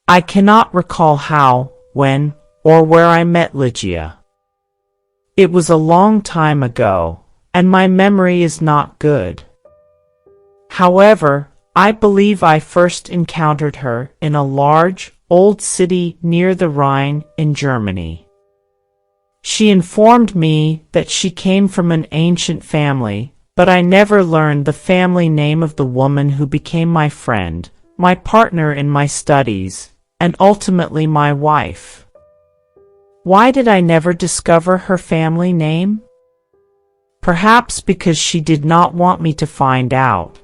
I cannot recall how, when, or where I met Lygia. It was a long time ago, and my memory is not good. However, I believe I first encountered her in a large, old city near the Rhine in Germany. She informed me that she came from an ancient family, but I never learned the family name of the woman who became my friend, my partner in my studies, and ultimately my wife. Why did I never discover her family name? Perhaps because she did not want me to find out.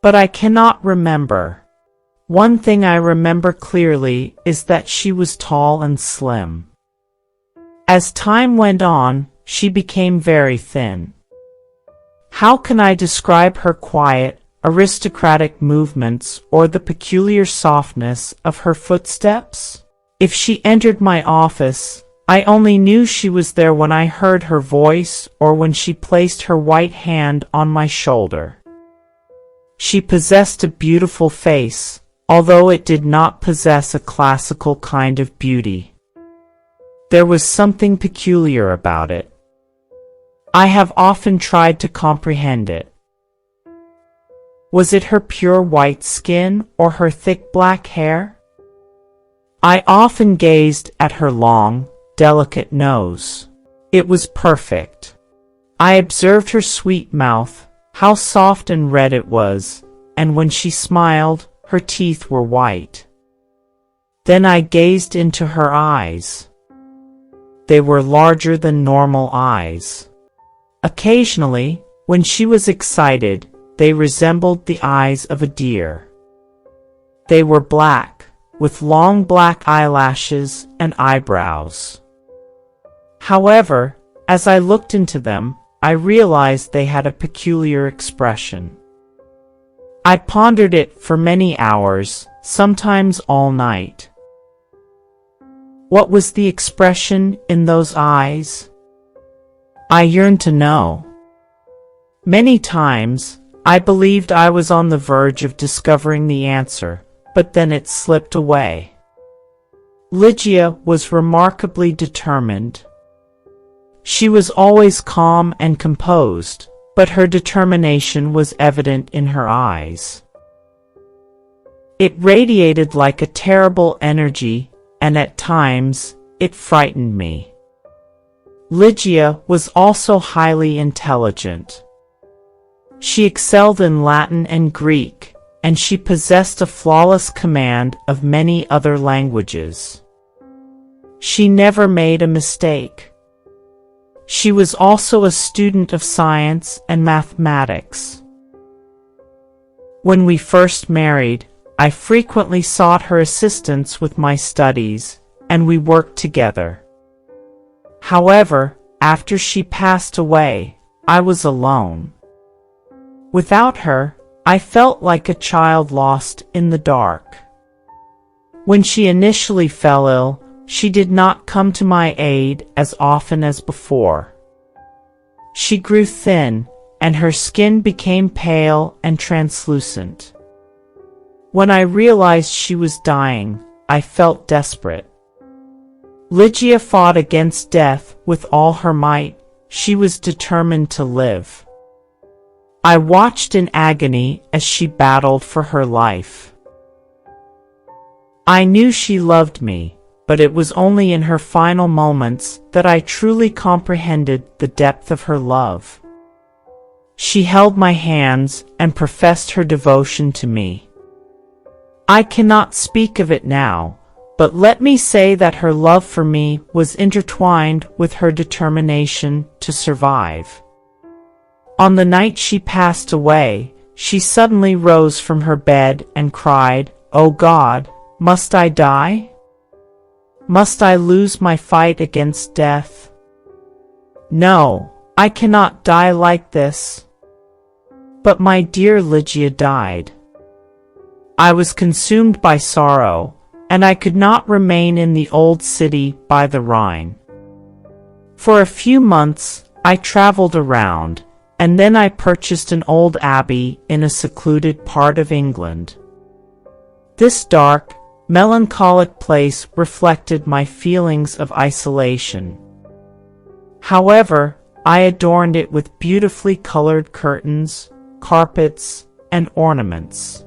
But I cannot remember. One thing I remember clearly is that she was tall and slim. As time went on, she became very thin. How can I describe her quiet, aristocratic movements or the peculiar softness of her footsteps? If she entered my office, I only knew she was there when I heard her voice or when she placed her white hand on my shoulder. She possessed a beautiful face, although it did not possess a classical kind of beauty. There was something peculiar about it. I have often tried to comprehend it. Was it her pure white skin or her thick black hair? I often gazed at her long, delicate nose. It was perfect. I observed her sweet mouth, how soft and red it was, and when she smiled, her teeth were white. Then I gazed into her eyes. They were larger than normal eyes. Occasionally, when she was excited, they resembled the eyes of a deer. They were black, with long black eyelashes and eyebrows. However, as I looked into them, I realized they had a peculiar expression. I pondered it for many hours, sometimes all night. What was the expression in those eyes? I yearned to know. Many times, I believed I was on the verge of discovering the answer, but then it slipped away. Lygia was remarkably determined. She was always calm and composed, but her determination was evident in her eyes. It radiated like a terrible energy, and at times, it frightened me. Lygia was also highly intelligent. She excelled in Latin and Greek, and she possessed a flawless command of many other languages. She never made a mistake. She was also a student of science and mathematics. When we first married, I frequently sought her assistance with my studies, and we worked together. However, after she passed away, I was alone. Without her, I felt like a child lost in the dark. When she initially fell ill, she did not come to my aid as often as before. She grew thin, and her skin became pale and translucent. When I realized she was dying, I felt desperate. Lygia fought against death with all her might. She was determined to live. I watched in agony as she battled for her life. I knew she loved me, but it was only in her final moments that I truly comprehended the depth of her love. She held my hands and professed her devotion to me. I cannot speak of it now, but let me say that her love for me was intertwined with her determination to survive. On the night she passed away, she suddenly rose from her bed and cried, "Oh God, must I die? Must I lose my fight against death? No, I cannot die like this." But my dear Lygia died. I was consumed by sorrow, and I could not remain in the old city by the Rhine. For a few months, I traveled around, and then I purchased an old abbey in a secluded part of England. This dark, melancholic place reflected my feelings of isolation. However, I adorned it with beautifully colored curtains, carpets, and ornaments.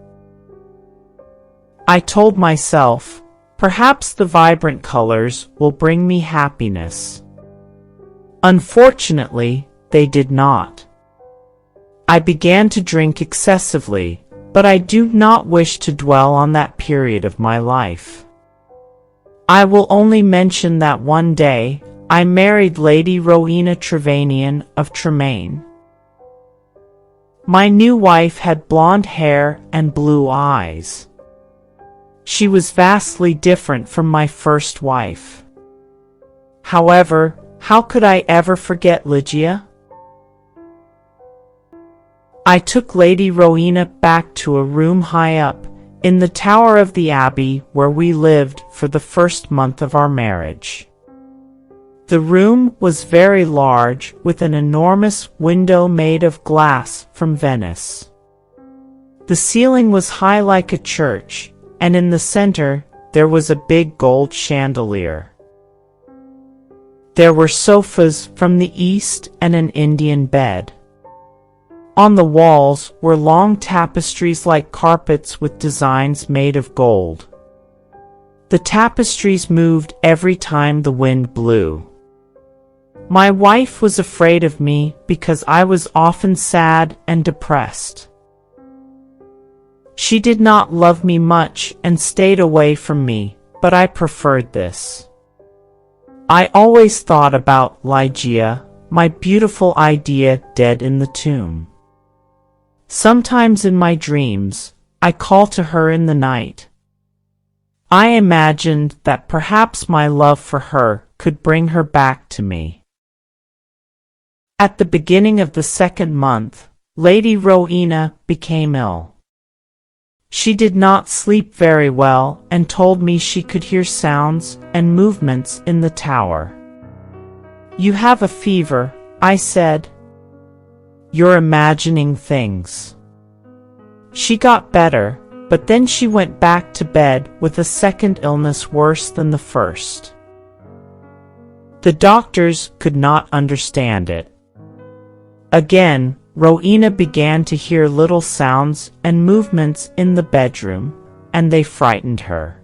I told myself, perhaps the vibrant colors will bring me happiness. Unfortunately, they did not. I began to drink excessively, but I do not wish to dwell on that period of my life. I will only mention that one day, I married Lady Rowena Trevanion of Tremaine. My new wife had blonde hair and blue eyes. She was vastly different from my first wife. However, how could I ever forget Lygia? I took Lady Rowena back to a room high up, in the tower of the abbey where we lived for the first month of our marriage. The room was very large, with an enormous window made of glass from Venice. The ceiling was high like a church, and in the center there was a big gold chandelier. There were sofas from the east and an Indian bed. On the walls were long tapestries like carpets with designs made of gold. The tapestries moved every time the wind blew. My wife was afraid of me because I was often sad and depressed. She did not love me much and stayed away from me, but I preferred this. I always thought about Lygia, my beautiful idea dead in the tomb. Sometimes in my dreams, I call to her in the night. I imagined that perhaps my love for her could bring her back to me. At the beginning of the second month, Lady Rowena became ill. She did not sleep very well and told me she could hear sounds and movements in the tower. "You have a fever," I said. "You're imagining things." She got better, but then she went back to bed with a second illness worse than the first. The doctors could not understand it. Again, Rowena began to hear little sounds and movements in the bedroom, and they frightened her.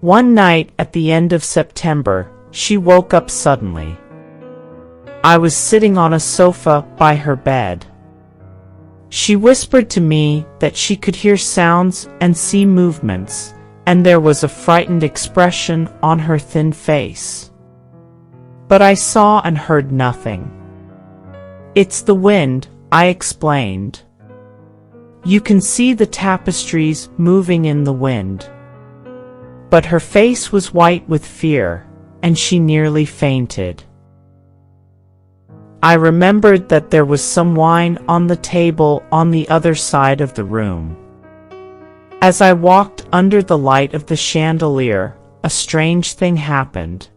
One night at the end of September, she woke up suddenly. I was sitting on a sofa by her bed. She whispered to me that she could hear sounds and see movements, and there was a frightened expression on her thin face. But I saw and heard nothing. "It's the wind," I explained. "You can see the tapestries moving in the wind." But her face was white with fear, and she nearly fainted. I remembered that there was some wine on the table on the other side of the room. As I walked under the light of the chandelier, a strange thing happened.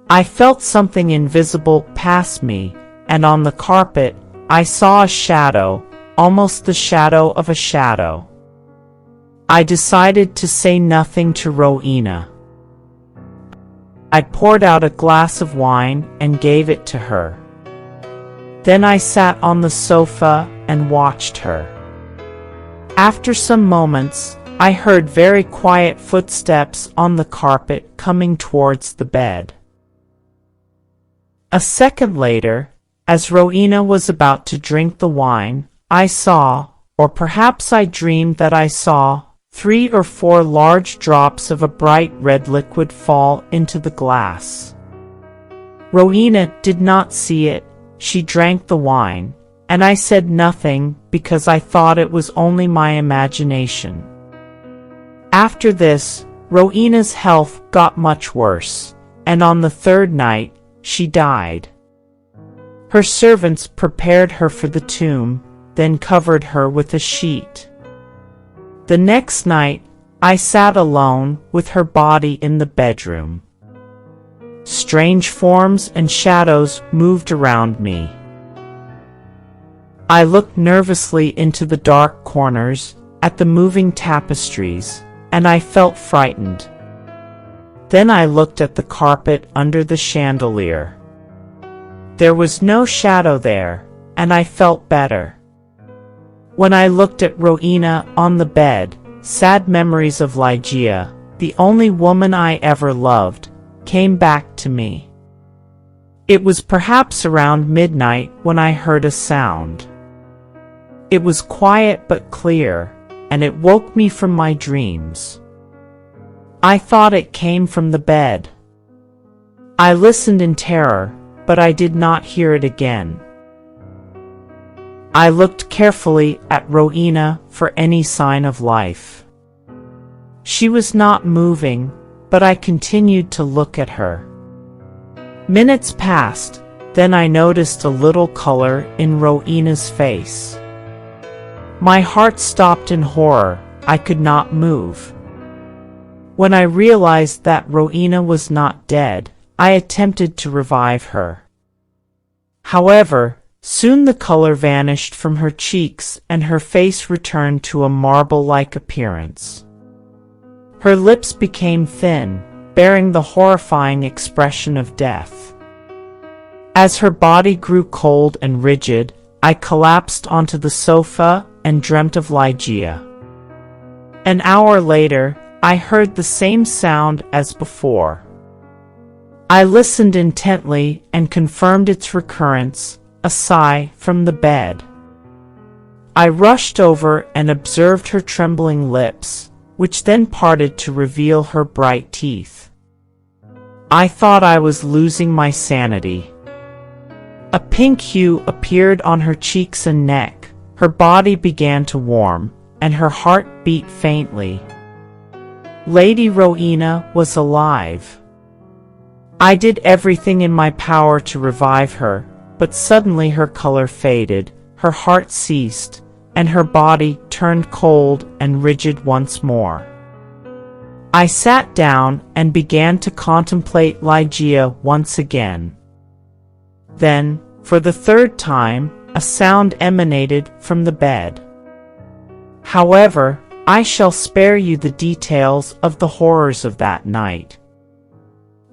I felt something invisible pass me, and on the carpet, I saw a shadow, almost the shadow of a shadow. I decided to say nothing to Rowena. I poured out a glass of wine and gave it to her. Then I sat on the sofa and watched her. After some moments, I heard very quiet footsteps on the carpet coming towards the bed. A second later, as Rowena was about to drink the wine, I saw, or perhaps I dreamed that I saw, 3 or 4 large drops of a bright red liquid fall into the glass. Rowena did not see it. She drank the wine, and I said nothing because I thought it was only my imagination. After this, Rowena's health got much worse, and on the third night, she died. Her servants prepared her for the tomb, then covered her with a sheet. The next night, I sat alone with her body in the bedroom. Strange forms and shadows moved around me. I looked nervously into the dark corners, at the moving tapestries, and I felt frightened. Then I looked at the carpet under the chandelier. There was no shadow there, and I felt better. When I looked at Rowena on the bed, sad memories of Ligeia, the only woman I ever loved, came back to me. It was perhaps around midnight when I heard a sound. It was quiet but clear, and it woke me from my dreams. I thought it came from the bed. I listened in terror, but I did not hear it again. I looked carefully at Rowena for any sign of life. She was not moving, but I continued to look at her. Minutes passed, then I noticed a little color in Rowena's face. My heart stopped in horror. I could not move. When I realized that Rowena was not dead, I attempted to revive her. However, soon the color vanished from her cheeks and her face returned to a marble-like appearance. Her lips became thin, bearing the horrifying expression of death. As her body grew cold and rigid, I collapsed onto the sofa and dreamt of Ligeia. An hour later, I heard the same sound as before. I listened intently and confirmed its recurrence, a sigh from the bed. I rushed over and observed her trembling lips, which then parted to reveal her bright teeth. I thought I was losing my sanity. A pink hue appeared on her cheeks and neck, her body began to warm, and her heart beat faintly. Lady Rowena was alive. I did everything in my power to revive her, but suddenly her color faded, her heart ceased, and her body turned cold and rigid once more. I sat down and began to contemplate Ligeia once again. Then, for the third time, a sound emanated from the bed. However, I shall spare you the details of the horrors of that night.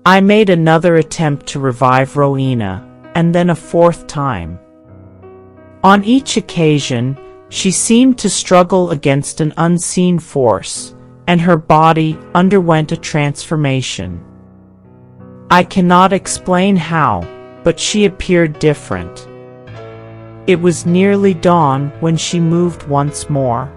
I made another attempt to revive Rowena, and then a fourth time. On each occasion, she seemed to struggle against an unseen force, and her body underwent a transformation. I cannot explain how, but she appeared different. It was nearly dawn when she moved once more.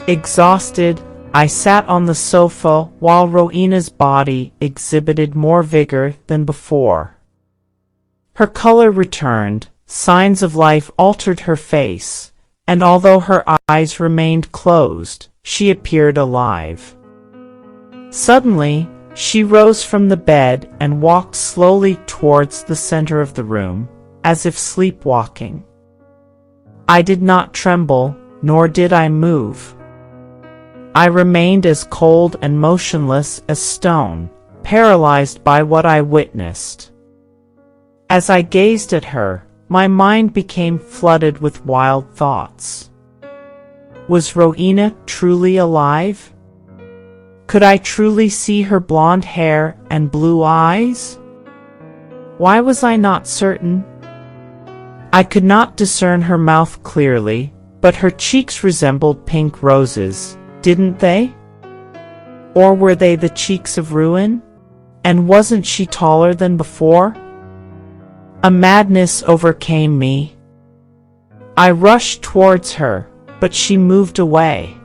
Exhausted, I sat on the sofa while Rowena's body exhibited more vigor than before. Her color returned, signs of life altered her face, and although her eyes remained closed, she appeared alive. Suddenly, she rose from the bed and walked slowly towards the center of the room, as if sleepwalking. I did not tremble, nor did I move. I remained as cold and motionless as stone, paralyzed by what I witnessed. As I gazed at her, my mind became flooded with wild thoughts. Was Rowena truly alive? Could I truly see her blonde hair and blue eyes? Why was I not certain? I could not discern her mouth clearly, but her cheeks resembled pink roses, didn't they? Or were they the cheeks of ruin? And wasn't she taller than before? A madness overcame me. I rushed towards her, but she moved away.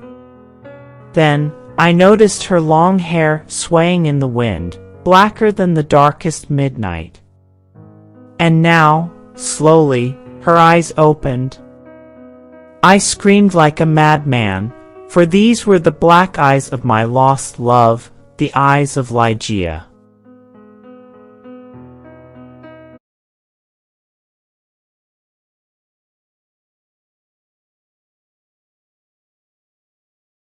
Then, I noticed her long hair swaying in the wind, blacker than the darkest midnight. And now, slowly, her eyes opened. I screamed like a madman, for these were the black eyes of my lost love, the eyes of Ligeia.